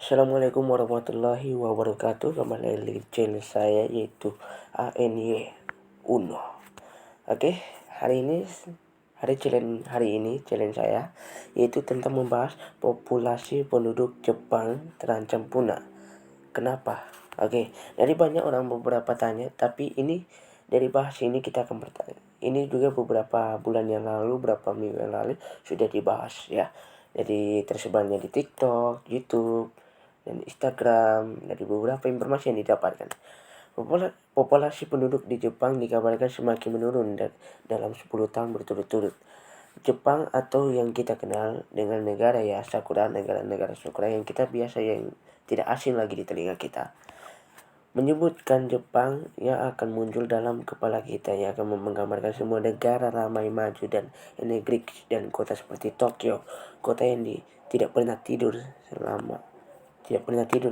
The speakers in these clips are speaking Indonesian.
Assalamualaikum warahmatullahi wabarakatuh. Kembali lagi di channel saya yaitu ANY Uno. Oke, hari ini challenge saya yaitu tentang membahas populasi penduduk Jepang terancam punah. Kenapa? Oke, dari banyak orang beberapa tanya, tapi ini dari bahas ini kita akan bertanya. Ini juga beberapa bulan yang lalu, beberapa minggu yang lalu sudah dibahas ya. Jadi tersebarnya di TikTok, YouTube, dan Instagram dari beberapa informasi yang didapatkan. Populasi penduduk di Jepang dikabarkan semakin menurun dalam 10 tahun berturut-turut. Jepang atau yang kita kenal dengan negara ya Sakura, negara-negara Sakura yang kita biasa yang tidak asing lagi di telinga kita. Menyebutkan Jepang yang akan muncul dalam kepala kita yang akan menggambarkan semua negara ramai maju dan energik dan kota seperti Tokyo, kota yang tidak pernah tidur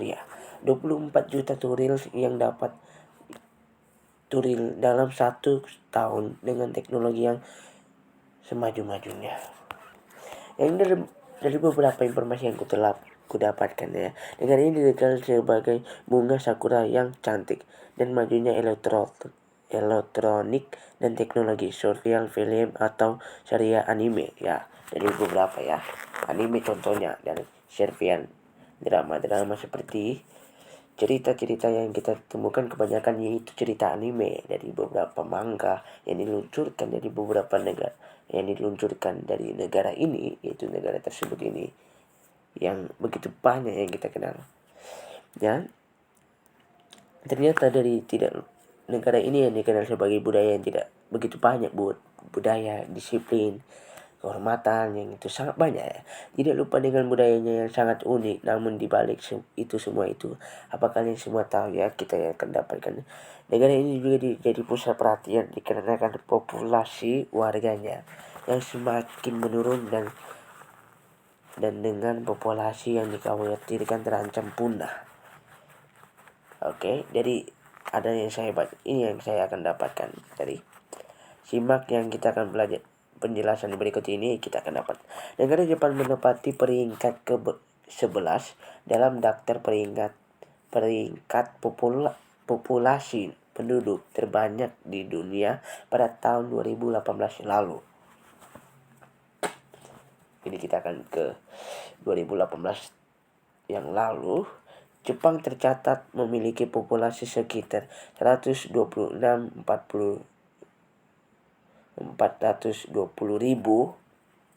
ya. 24 juta turis yang dapat turil dalam 1 tahun dengan teknologi yang semaju-majunya. Yang dari beberapa informasi yang kudapatkan ya, negara ini dikenal sebagai bunga sakura yang cantik dan majunya elektronik dan teknologi survival film atau serial anime ya. Dari beberapa ya anime contohnya dan serial drama seperti cerita-cerita yang kita temukan kebanyakan yaitu cerita anime dari beberapa manga yang diluncurkan dari beberapa negara ini, yaitu negara tersebut ini yang begitu banyak yang kita kenal. Dan ternyata dari negara ini yang dikenal sebagai budaya yang tidak begitu banyak budaya, disiplin, kehormatan yang itu sangat banyak ya. Tidak lupa dengan budayanya yang sangat unik. Namun dibalik itu semua itu, apa kalian semua tahu ya, kita yang akan dapatkan negara ini juga jadi pusat perhatian dikarenakan populasi warganya yang semakin menurun dan dengan populasi yang dikhawatirkan terancam punah. Oke, jadi ada yang ini yang saya akan dapatkan dari simak yang kita akan belajar penjelasan berikut ini. Kita akan dapat negara Jepang menempati peringkat ke-11 dalam daftar peringkat populasi penduduk terbanyak di dunia pada tahun 2018 lalu. Ini kita akan ke 2018 yang lalu. Jepang tercatat memiliki populasi sekitar 420.000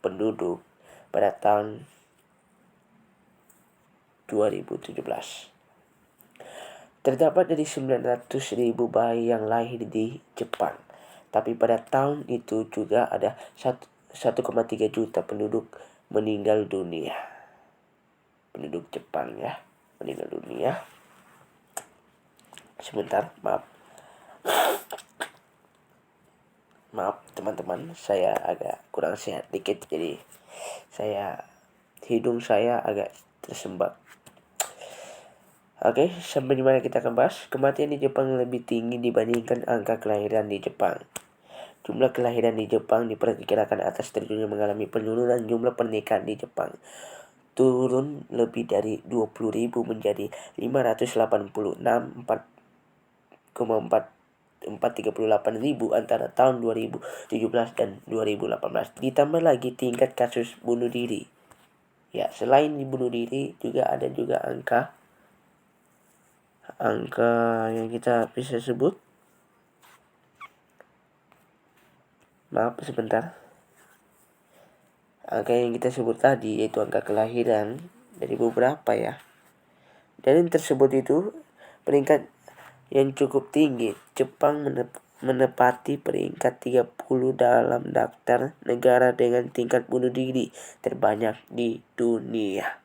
penduduk pada tahun 2017. Terdapat dari 900.000 bayi yang lahir di Jepang. Tapi pada tahun itu juga ada 1,3 juta penduduk meninggal dunia. Penduduk Jepang ya, meninggal dunia. Sebentar, maaf teman-teman, saya agak kurang sehat dikit, jadi hidung saya agak tersumbat. Oke, sampai dimana kita akan bahas. Kematian di Jepang lebih tinggi dibandingkan angka kelahiran di Jepang. Jumlah kelahiran di Jepang diperkirakan atas terjunnya mengalami penurunan jumlah pernikahan di Jepang. Turun lebih dari 20.000 menjadi 586,438.000 antara tahun 2017 dan 2018. Ditambah lagi tingkat kasus bunuh diri. Ya, selain bunuh diri juga ada juga angka yang kita bisa sebut. Maaf sebentar. Angka yang kita sebut tadi yaitu angka kelahiran dari beberapa ya. Dan yang tersebut itu peringkat yang cukup tinggi. Jepang menepati peringkat 30 dalam daftar negara dengan tingkat bunuh diri terbanyak di dunia.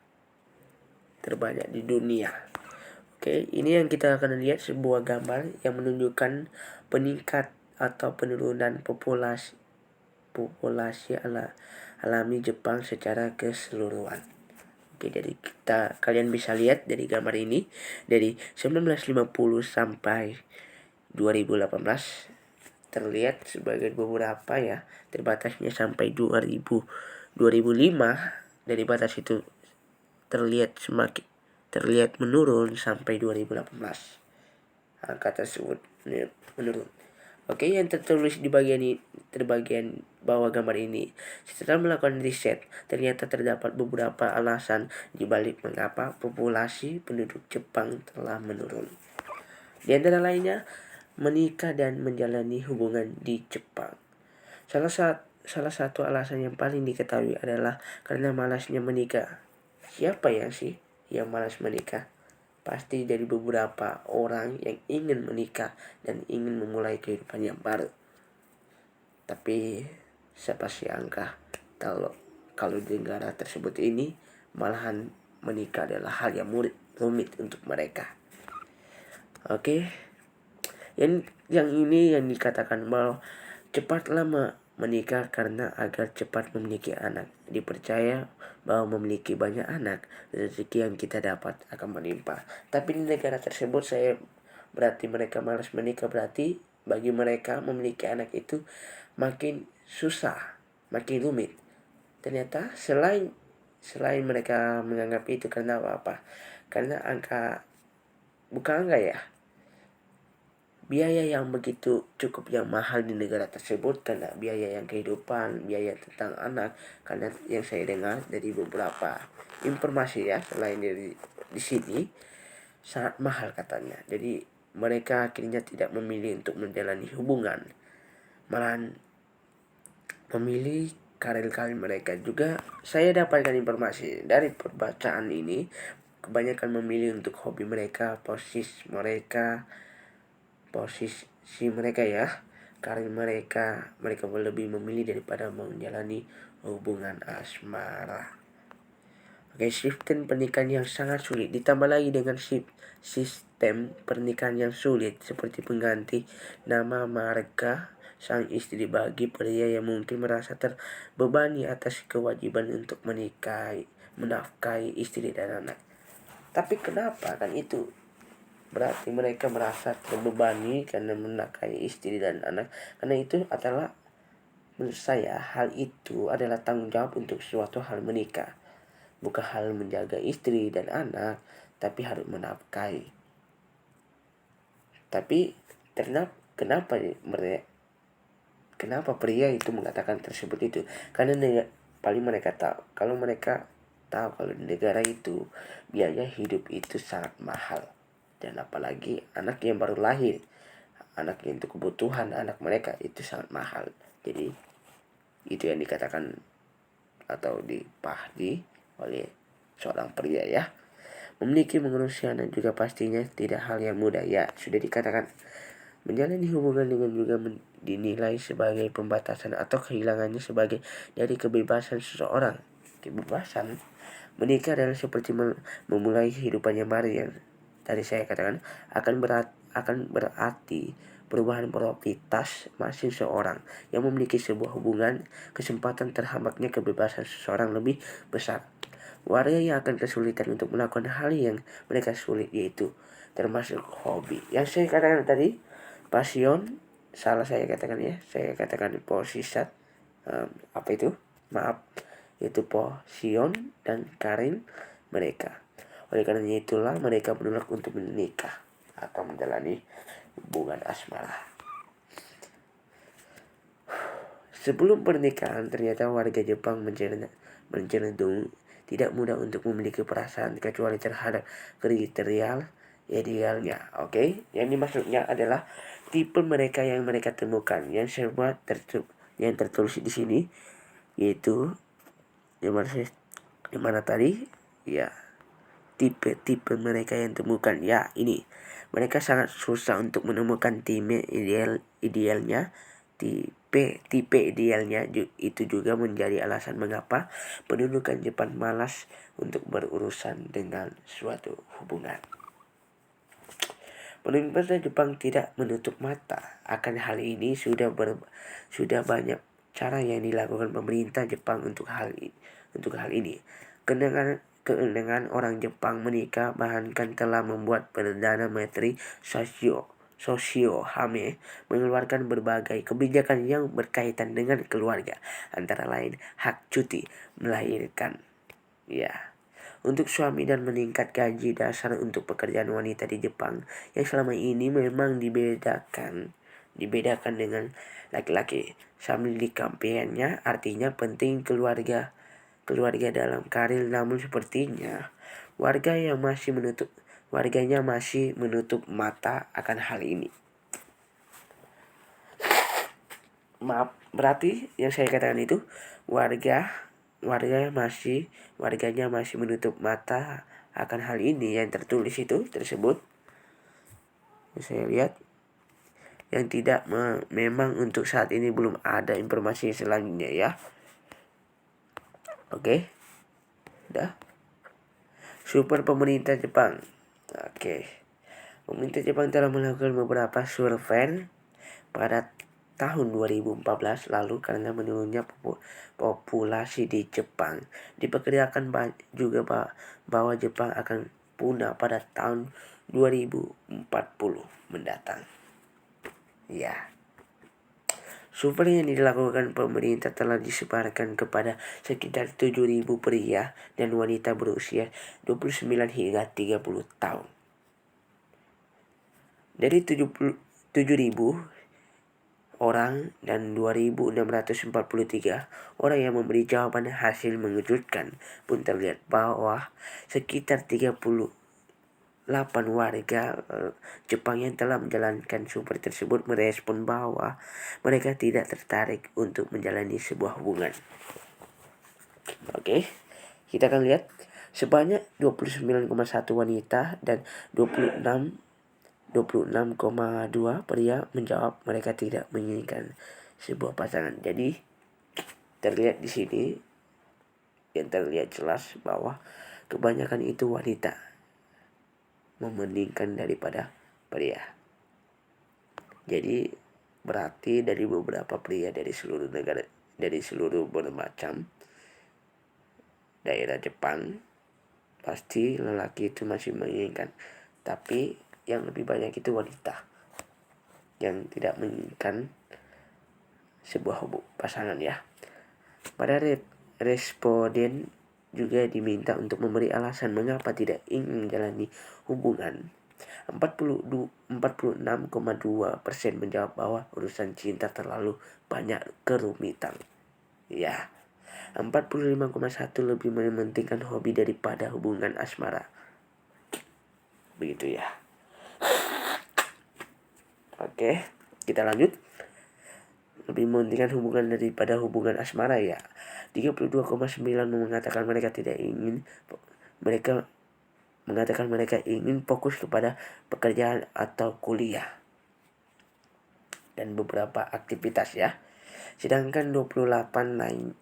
Oke, ini yang kita akan lihat sebuah gambar yang menunjukkan peningkat atau penurunan populasi alami Jepang secara keseluruhan. Oke, jadi kalian bisa lihat dari gambar ini dari 1950 sampai 2018 terlihat sebagai beberapa ya, terbatasnya sampai 2005. Dari batas itu terlihat semakin terlihat menurun sampai 2018. Angka tersebut menurun. Oke, yang tertulis di bagian bawah gambar ini. Setelah melakukan riset, ternyata terdapat beberapa alasan di balik mengapa populasi penduduk Jepang telah menurun. Di antara lainnya, menikah dan menjalani hubungan di Jepang. Salah satu alasan yang paling diketahui adalah karena malasnya menikah. Siapa yang malas menikah? Pasti dari beberapa orang yang ingin menikah dan ingin memulai kehidupan yang baru. Tapi siapa sangka kalau di negara tersebut ini malahan menikah adalah hal yang rumit untuk mereka. Oke. Yang ini yang dikatakan bahwa cepatlah menikah karena agar cepat memiliki anak. Dipercaya bahwa memiliki banyak anak, rezeki yang kita dapat akan melimpah. Tapi di negara tersebut berarti mereka malas menikah, berarti bagi mereka memiliki anak itu makin susah, makin rumit. Ternyata selain mereka menganggap itu karena apa? Karena bukan angka ya. Biaya yang begitu cukup yang mahal di negara tersebut, karena biaya yang kehidupan, biaya tentang anak. Karena yang saya dengar dari beberapa informasi ya, selain dari di sini sangat mahal katanya. Jadi mereka akhirnya tidak memilih untuk menjalani hubungan, malahan memilih karir mereka. Juga saya dapatkan informasi dari perbacaan ini, kebanyakan memilih untuk hobi mereka, posisi mereka ya, karir mereka lebih memilih daripada menjalani hubungan asmara. Oke, sistem pernikahan yang sangat sulit ditambah lagi dengan sistem pernikahan yang sulit seperti pengganti nama marga sang istri bagi pria yang mungkin merasa terbebani atas kewajiban untuk menafkahi istri dan anak. Tapi kenapa kan itu? Berarti mereka merasa terbebani karena menafkahi istri dan anak. Karena itu adalah, menurut saya, hal itu adalah tanggung jawab untuk suatu hal menikah. Bukan hal menjaga istri dan anak, tapi harus menafkahi. Tapi kenapa pria itu mengatakan tersebut itu? Karena paling mereka tahu. Kalau mereka tahu kalau di negara itu biaya hidup itu sangat mahal. Dan apalagi anak yang baru lahir, anak yang untuk kebutuhan anak mereka itu sangat mahal. Jadi itu yang dikatakan atau dipahami oleh seorang pria ya. Memiliki mengurus anak juga pastinya tidak hal yang mudah ya. Sudah dikatakan menjalani hubungan dengan juga dinilai sebagai pembatasan atau kehilangannya sebagai dari kebebasan seseorang. Kebebasan menikah adalah seperti memulai kehidupan yang baru yang tadi saya katakan akan berarti perubahan prioritas masing seorang yang memiliki sebuah hubungan. Kesempatan terhambatnya kebebasan seseorang lebih besar. Warga yang akan kesulitan untuk melakukan hal yang mereka sulit, yaitu termasuk hobi. Yang saya katakan tadi, pasion, salah saya katakan ya, saya katakan posisat, yaitu posion dan karir mereka. Oleh karena itulah mereka menolak untuk menikah atau menjalani hubungan asmara. Sebelum pernikahan, ternyata warga Jepang mencenderung tidak mudah untuk memiliki perasaan kecuali terhadap kriteria idealnya. Oke, yang dimaksudnya adalah tipe mereka yang mereka temukan yang tertulis di sini, yaitu yang mana tadi ya, tipe mereka yang temukan ya ini. Mereka sangat susah untuk menemukan tipe idealnya. Tipe idealnya itu juga menjadi alasan mengapa pendudukan Jepang malas untuk berurusan dengan suatu hubungan. Pemerintah Jepang tidak menutup mata akan hal ini. Sudah banyak cara yang dilakukan pemerintah Jepang untuk hal ini. Keundangan orang Jepang menikah bahkan telah membuat Perdana Menteri Toshio Hame mengeluarkan berbagai kebijakan yang berkaitan dengan keluarga, antara lain hak cuti melahirkan. Ya, Untuk suami dan meningkat gaji dasar untuk pekerjaan wanita di Jepang yang selama ini memang dibedakan dengan laki-laki. Sambil dikampainya artinya penting keluarga dalam karir, namun sepertinya warganya masih menutup mata akan hal ini. Maaf, berarti yang saya katakan itu warganya masih menutup mata akan hal ini yang tertulis itu tersebut. Saya lihat yang tidak memang untuk saat ini belum ada informasi selanjutnya ya. Oke. Udah. Super pemerintah Jepang. Oke. Pemerintah Jepang telah melakukan beberapa survei pada tahun 2014 lalu karena menurunnya populasi di Jepang. Diperkirakan juga bahwa Jepang akan punah pada tahun 2040 mendatang. Ya. Survei yang dilakukan pemerintah telah disebarkan kepada sekitar 7.000 pria dan wanita berusia 29 hingga 30 tahun. Dari 7.000 orang dan 2.643 orang yang memberi jawaban, hasil mengejutkan pun terlihat bahwa sekitar 38 warga Jepang yang telah menjalankan survei tersebut merespon bahwa mereka tidak tertarik untuk menjalani sebuah hubungan. Oke, kita akan lihat sebanyak 29,1 wanita dan 26,2 pria menjawab mereka tidak menginginkan sebuah pasangan. Jadi terlihat di sini yang terlihat jelas bahwa kebanyakan itu wanita membandingkan daripada pria. Jadi berarti dari beberapa pria dari seluruh negara, dari seluruh bermacam daerah Jepang, pasti lelaki itu masih menginginkan, tapi yang lebih banyak itu wanita yang tidak menginginkan sebuah pasangan ya. Pada responden juga diminta untuk memberi alasan mengapa tidak ingin menjalani hubungan. 46,2% menjawab bahwa urusan cinta terlalu banyak kerumitan. Ya, 45,1% lebih mementingkan hobi daripada hubungan asmara. Begitu ya. Oke, kita lanjut. Lebih mementingkan hubungan daripada hubungan asmara ya. 32,9% mengatakan mereka ingin fokus kepada pekerjaan atau kuliah dan beberapa aktivitas ya. Sedangkan 28%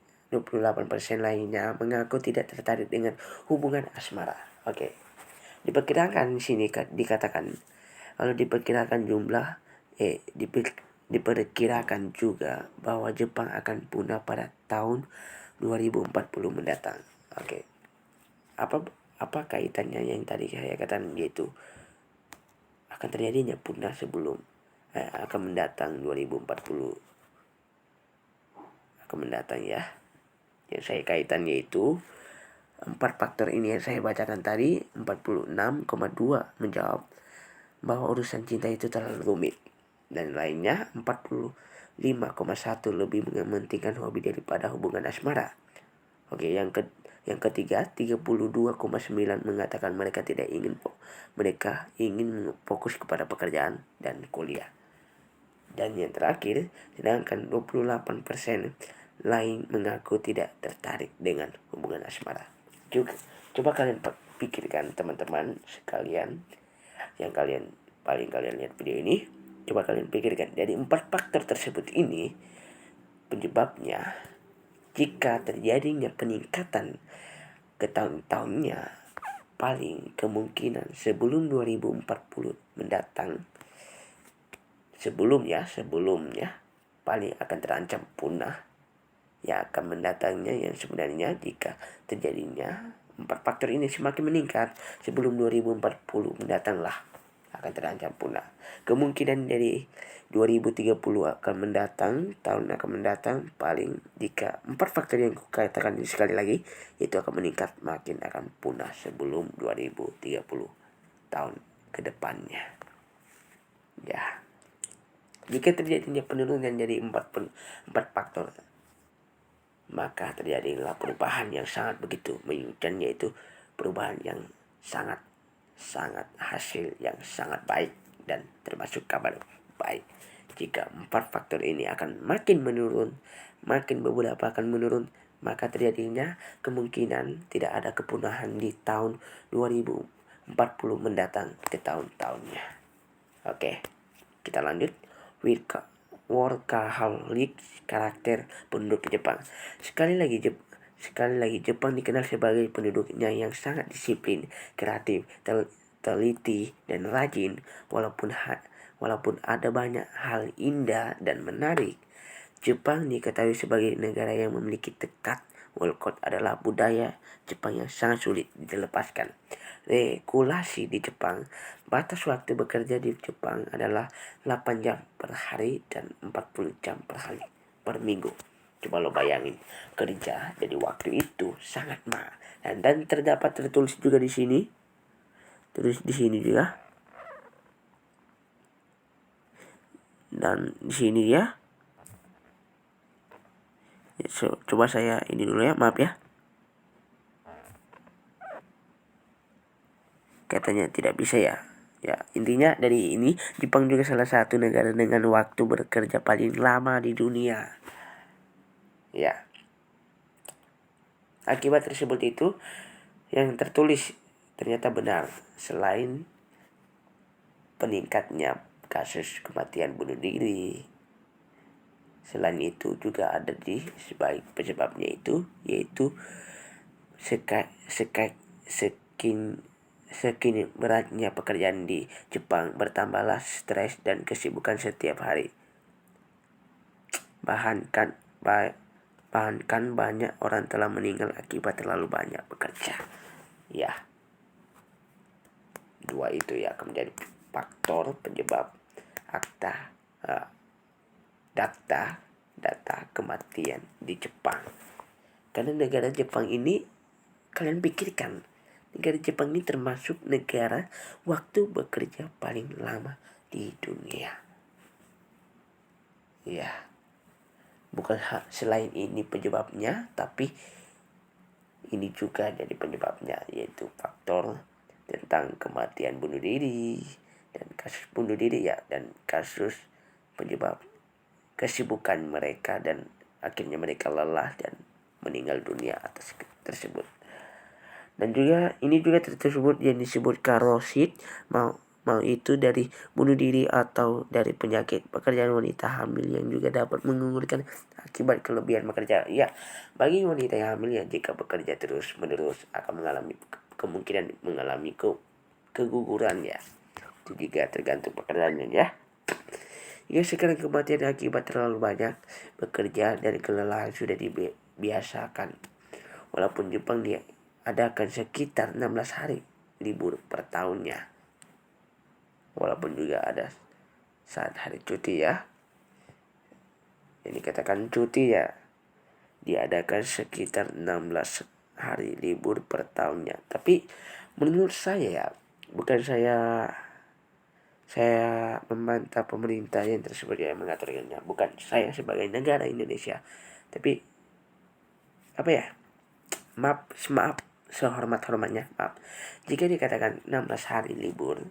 lainnya mengaku tidak tertarik dengan hubungan asmara. Oke. Diperkirakan di sini dikatakan kalau diperkirakan juga bahwa Jepang akan punah pada tahun 2040 mendatang. Oke. Apa kaitannya yang tadi saya katakan, yaitu akan terjadinya punah sebelum akan mendatang 2040 akan mendatang ya. Yang saya kaitan yaitu 4 faktor ini yang saya bacakan tadi. 46,2 menjawab bahwa urusan cinta itu terlalu rumit, dan lainnya 45,1 lebih mementingkan hobi daripada hubungan asmara. Oke, yang ketiga 32,9 mengatakan mereka ingin fokus kepada pekerjaan dan kuliah. Dan yang terakhir, sedangkan 28% lain mengaku tidak tertarik dengan hubungan asmara. Coba kalian pikirkan teman-teman sekalian yang kalian lihat video ini. Coba kalian pikirkan dari 4 faktor tersebut ini penyebabnya. Jika terjadinya peningkatan ke tahun-tahunnya, paling kemungkinan sebelum 2040 mendatang, sebelumnya paling akan terancam punah yang akan mendatangnya, yang sebenarnya jika terjadinya 4 faktor ini semakin meningkat sebelum 2040 mendatanglah. akan terancam punah. Kemungkinan dari 2030 akan mendatang, tahun akan mendatang, paling jika 4 faktor yang kukatakan ini sekali lagi, itu akan meningkat, makin akan punah sebelum 2030 tahun ke depannya. Ya, jika terjadinya penurunan dari 4 faktor, maka terjadilah perubahan yang sangat begitu menyedihkan, yaitu perubahan yang sangat hasil yang sangat baik dan termasuk kabar baik. Jika 4 faktor ini akan makin menurun, makin beberapa akan menurun, maka terjadinya kemungkinan tidak ada kepunahan di tahun 2040 mendatang ke tahun-tahunnya. Oke, kita lanjut. Workaholic, karakter penduduk Jepang. Sekali lagi Jepang dikenal sebagai penduduknya yang sangat disiplin, kreatif, teliti, dan rajin. Walaupun ada banyak hal indah dan menarik, Jepang diketahui sebagai negara yang memiliki tekad. Walkout adalah budaya Jepang yang sangat sulit dilepaskan. Regulasi di Jepang. Batas waktu bekerja di Jepang adalah 8 jam per hari dan 40 jam per minggu. Coba lo bayangin, kerja jadi waktu itu sangat mahal. Dan terdapat tertulis juga di sini. Terus di sini juga. Dan di sini ya. Coba saya ini dulu ya, maaf ya. Katanya tidak bisa ya. Ya, intinya dari ini, Jepang juga salah satu negara dengan waktu bekerja paling lama di dunia. Ya. Akibat tersebut itu yang tertulis ternyata benar. Selain peningkatnya kasus kematian bunuh diri, selain itu juga ada di sebaik penyebabnya itu, yaitu sekin beratnya pekerjaan di Jepang, bertambahlah stres dan kesibukan setiap hari. Bahkan banyak orang telah meninggal akibat terlalu banyak bekerja. Ya, 2 itu ya akan menjadi faktor penyebab data kematian di Jepang. Karena negara Jepang ini, kalian pikirkan, negara Jepang ini termasuk negara waktu bekerja paling lama di dunia. Ya, bukan selain ini penyebabnya, tapi ini juga jadi penyebabnya, yaitu faktor tentang kematian bunuh diri dan kasus bunuh diri ya, dan kasus penyebab kesibukan mereka dan akhirnya mereka lelah dan meninggal dunia atas tersebut. Dan juga ini juga tersebut yang disebut karosid, mau itu dari bunuh diri atau dari penyakit pekerjaan wanita hamil yang juga dapat mengugurkan akibat kelebihan bekerja. Ya, bagi wanita yang hamil yang jika bekerja terus menerus akan mengalami kemungkinan mengalami keguguran ya. Itu juga tergantung pekerjaannya ya. Ya, sekarang kematian akibat terlalu banyak bekerja dan kelelahan sudah dibiasakan. Walaupun Jepang diadakan sekitar 16 hari libur per tahunnya. Walaupun juga ada saat hari cuti ya. Yang dikatakan cuti ya, diadakan sekitar 16 hari libur per tahunnya. Tapi menurut saya ya, bukan saya membantah pemerintah yang tersebut yang mengaturnya, bukan saya sebagai negara Indonesia, tapi apa ya, maaf sehormat-hormatnya, maaf, jika dikatakan 16 hari libur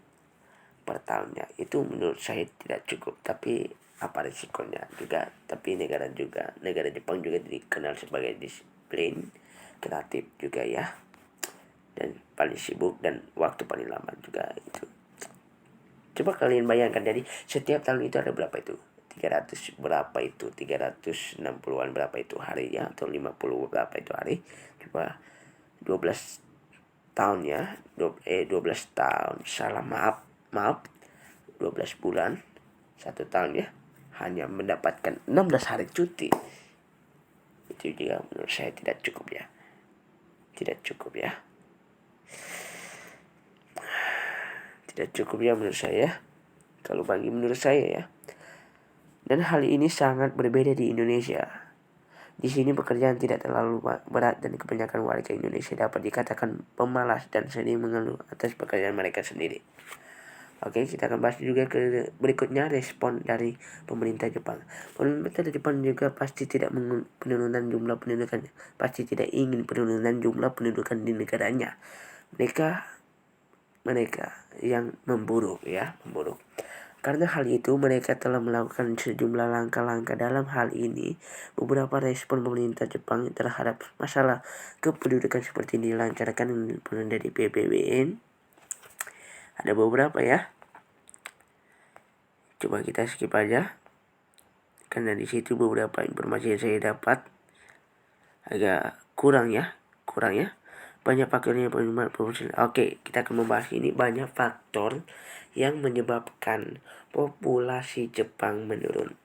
per tahunnya, itu menurut saya tidak cukup. Tapi apa risikonya juga. Tapi negara Jepang juga dikenal sebagai disiplin, kreatif juga ya, dan paling sibuk dan waktu paling lama juga itu. Coba kalian bayangkan, jadi setiap tahun itu ada berapa itu? 300 berapa itu? 360-an berapa itu hari ya? Atau 50 berapa itu hari? Coba 12 tahun ya. 12 tahun. Salah, maaf. 12 bulan. 1 tahun ya. Hanya mendapatkan 16 hari cuti. Itu juga menurut saya tidak cukup ya. Tidak cukup ya. Sudah cukup ya menurut saya. Kalau bagi menurut saya ya. Dan hal ini sangat berbeda di Indonesia. Di sini pekerjaan tidak terlalu berat dan kebanyakan warga Indonesia dapat dikatakan pemalas dan sering mengeluh atas pekerjaan mereka sendiri. Oke, kita akan bahas juga ke berikutnya respon dari pemerintah Jepang. Pemerintah Jepang juga pasti tidak penurunan jumlah pendudukan, pasti tidak ingin penurunan jumlah pendudukan di negaranya. Mereka yang memburuk. Karena hal itu, mereka telah melakukan sejumlah langkah-langkah dalam hal ini. Beberapa respon pemerintah Jepang terhadap masalah kependudukan seperti dilancarkan dari PBBN. Ada beberapa ya. Coba kita skip aja. Karena di situ beberapa informasi yang saya dapat agak kurang ya. Banyak faktornya. Oke, kita akan membahas ini. Banyak faktor yang menyebabkan populasi Jepang menurun.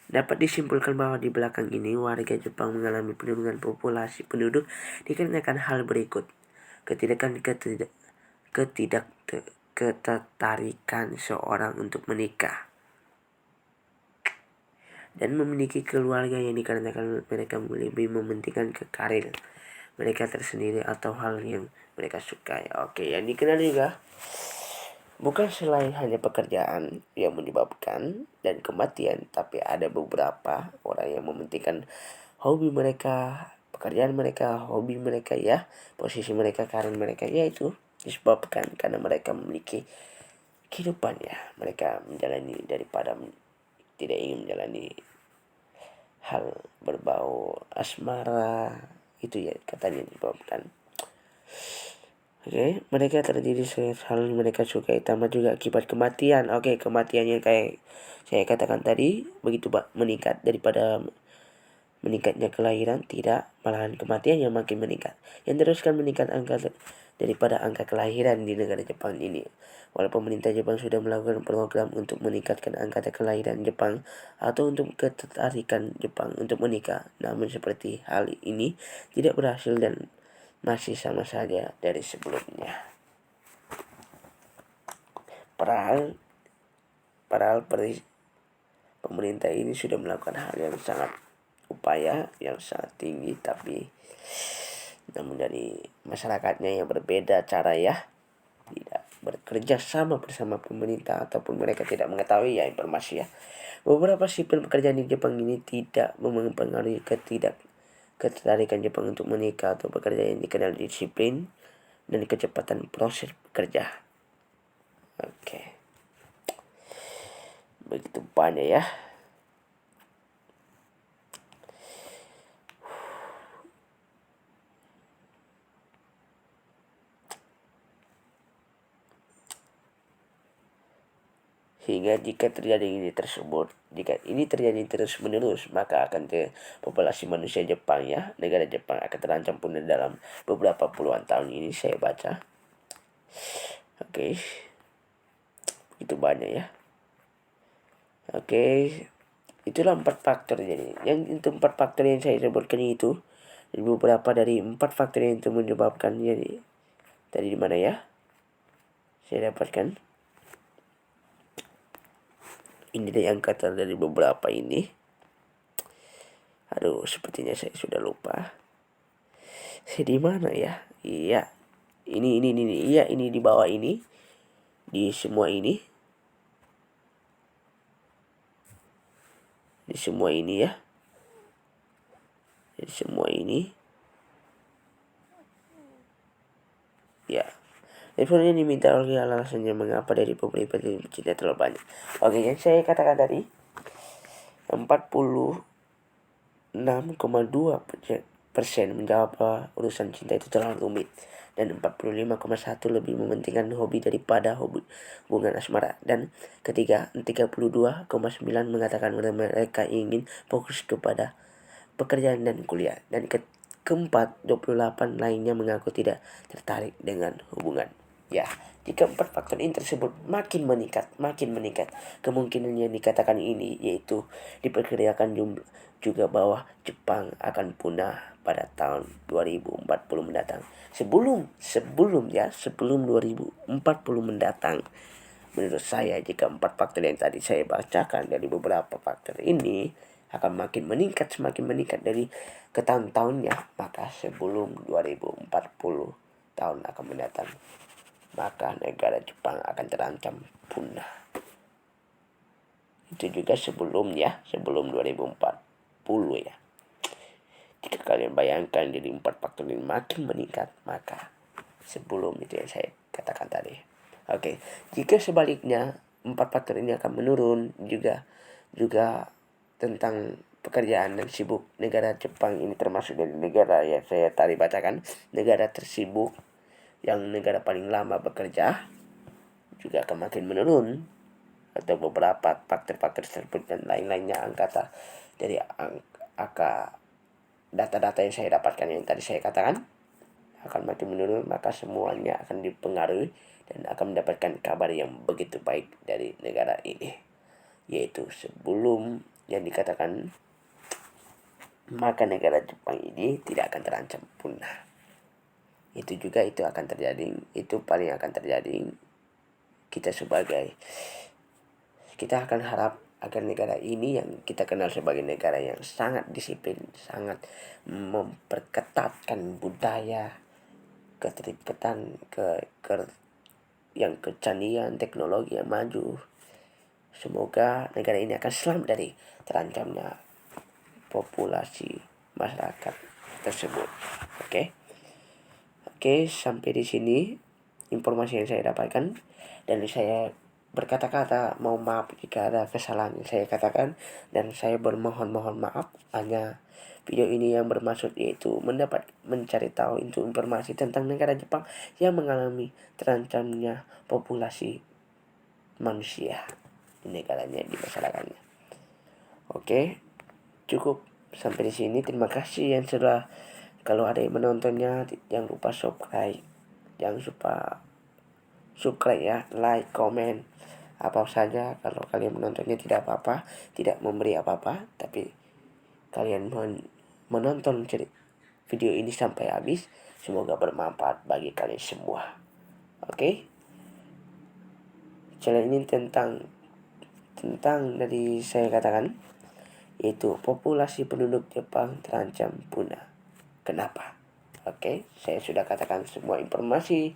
Dapat disimpulkan bahwa di belakang ini warga Jepang mengalami penurunan populasi penduduk dikarenakan hal berikut. Ketertarikan seorang untuk menikah dan memiliki keluarga yang dikarenakan mereka lebih mementingkan karir mereka tersendiri atau hal yang mereka sukai. Oke, yang dikenal juga bukan selain hanya pekerjaan yang menyebabkan dan kematian, tapi ada beberapa orang yang mementingkan hobi mereka, pekerjaan mereka, hobi mereka ya, posisi mereka, karir mereka, yaitu disebabkan karena mereka memiliki kehidupan ya, mereka menjalani daripada tidak ingin menjalani hal berbau asmara, itu ya katanya disebabkan. Oke, mereka terdiri hal mereka sukai, tambah juga akibat kematian. Oke, kematiannya kayak saya katakan tadi, begitu meningkat daripada meningkatnya kelahiran, tidak, malahan kematian yang makin meningkat. Yang teruskan meningkat angka daripada angka kelahiran di negara Jepang ini. Walaupun pemerintah Jepang sudah melakukan program untuk meningkatkan angka kelahiran Jepang atau untuk ketertarikan Jepang untuk menikah, namun seperti hal ini tidak berhasil dan masih sama saja dari sebelumnya. Padahal pemerintah ini sudah melakukan hal yang sangat upaya yang sangat tinggi, tapi namun dari masyarakatnya yang berbeda cara ya, tidak bekerja sama bersama pemerintah ataupun mereka tidak mengetahui ya informasi ya. Beberapa sipil pekerjaan di Jepang ini tidak mempengaruhi ketertarikan Jepang untuk menikah atau bekerja yang dikenal disiplin dan kecepatan proses bekerja. Oke. Begitu banyak ya. Hingga jika ini terjadi terus menerus, maka akan populasi manusia Jepang ya, negara Jepang akan terancam punah dalam beberapa puluhan tahun ini saya baca. Oke. Itu banyak ya. Oke. Itulah 4 faktor jadi. Yang itu 4 faktor yang saya sebutkan itu, beberapa dari 4 faktor yang itu menyebabkan jadi. Tadi di mana ya? Saya dapatkan ini dari angkatan dari beberapa ini. Aduh, sepertinya saya sudah lupa. Saya di mana ya? Iya. Ini. Iya, ini di bawah ini. Di semua ini. Di semua ini ya. Di semua ini. Ya. Informnya diminta oleh alasannya mengapa dari pemerintah tidak terlalu banyak. Oke, yang saya katakan tadi 46,2% menjawab bahwa urusan cinta itu terlalu rumit, dan 45,1% lebih mementingkan hobi daripada hubungan asmara, dan ketiga 32,9% mengatakan mereka ingin fokus kepada pekerjaan dan kuliah, dan keempat 28 lainnya mengaku tidak tertarik dengan hubungan. Ya, jika 4 faktor ini tersebut makin meningkat, kemungkinan yang dikatakan ini yaitu diperkirakan juga bahwa Jepang akan punah pada tahun 2040 mendatang. Sebelum 2040 mendatang. Menurut saya, jika 4 faktor yang tadi saya bacakan dari beberapa faktor ini akan semakin meningkat dari ke tahun-tahunnya, maka sebelum 2040 tahun akan mendatang, maka negara Jepang akan terancam punah. Itu juga sebelum 2040 ya. Jika kalian bayangkan jadi 4 faktor ini makin meningkat, maka sebelum itu yang saya katakan tadi. Oke, jika sebaliknya 4 faktor ini akan menurun, juga tentang pekerjaan dan sibuk. Negara Jepang ini termasuk dari negara yang saya tadi bacakan, negara tersibuk, yang negara paling lama bekerja, juga akan makin menurun. Atau beberapa faktor-faktor tersebut dan lain-lainnya dari angka data-data yang saya dapatkan yang tadi saya katakan akan makin menurun, maka semuanya akan dipengaruhi dan akan mendapatkan kabar yang begitu baik dari negara ini, yaitu sebelum yang dikatakan, maka negara Jepang ini tidak akan terancam punah. Itu akan terjadi, itu paling akan terjadi. Kita akan harap agar negara ini yang kita kenal sebagai negara yang sangat disiplin, sangat memperketatkan budaya, keterikatan, yang kecanggihan teknologi yang maju. Semoga negara ini akan selamat dari terancamnya populasi masyarakat tersebut. Oke, sampai di sini informasi yang saya dapatkan, dan saya berkata-kata mohon maaf jika ada kesalahan yang saya katakan, dan saya bermohon maaf. Hanya video ini yang bermaksud yaitu mencari tahu informasi tentang negara Jepang yang mengalami terancamnya populasi manusia di negaranya, di masyarakatnya. Oke, cukup sampai di sini. Terima kasih yang sudah, kalau ada yang menontonnya jangan lupa subscribe. Jangan lupa subscribe ya, like, komen, apa saja. Kalau kalian menontonnya tidak apa-apa, tidak memberi apa-apa, tapi kalian menonton video ini sampai habis. Semoga bermanfaat bagi kalian semua. Oke, channel ini tentang dari saya katakan, yaitu populasi penduduk Jepang terancam punah. Kenapa? Oke, saya sudah katakan semua informasi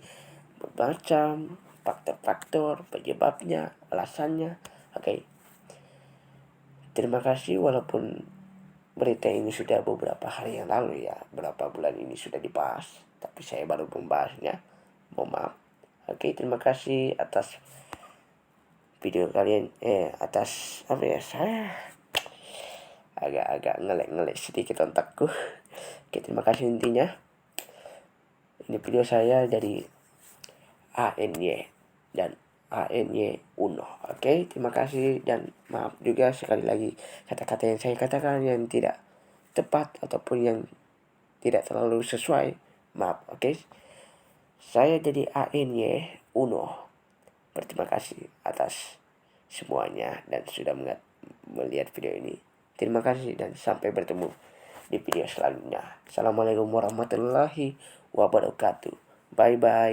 bermacam faktor-faktor, penyebabnya, alasannya. Oke, terima kasih. Walaupun berita ini sudah beberapa hari yang lalu ya, berapa bulan ini sudah dibahas, tapi saya baru membahasnya. Mohon maaf. Oke, terima kasih atas video kalian. Atas apa ya, saya agak ngelek sedikit otakku. Oke, terima kasih intinya. Ini video saya dari ANY dan ANY Uno. Oke, terima kasih dan maaf juga sekali lagi kata-kata yang saya katakan yang tidak tepat ataupun yang tidak terlalu sesuai. Maaf, oke. Saya jadi ANY Uno. Berterima kasih atas semuanya dan sudah melihat video ini. Terima kasih dan sampai bertemu di video selanjutnya. Assalamualaikum warahmatullahi wabarakatuh. Bye-bye.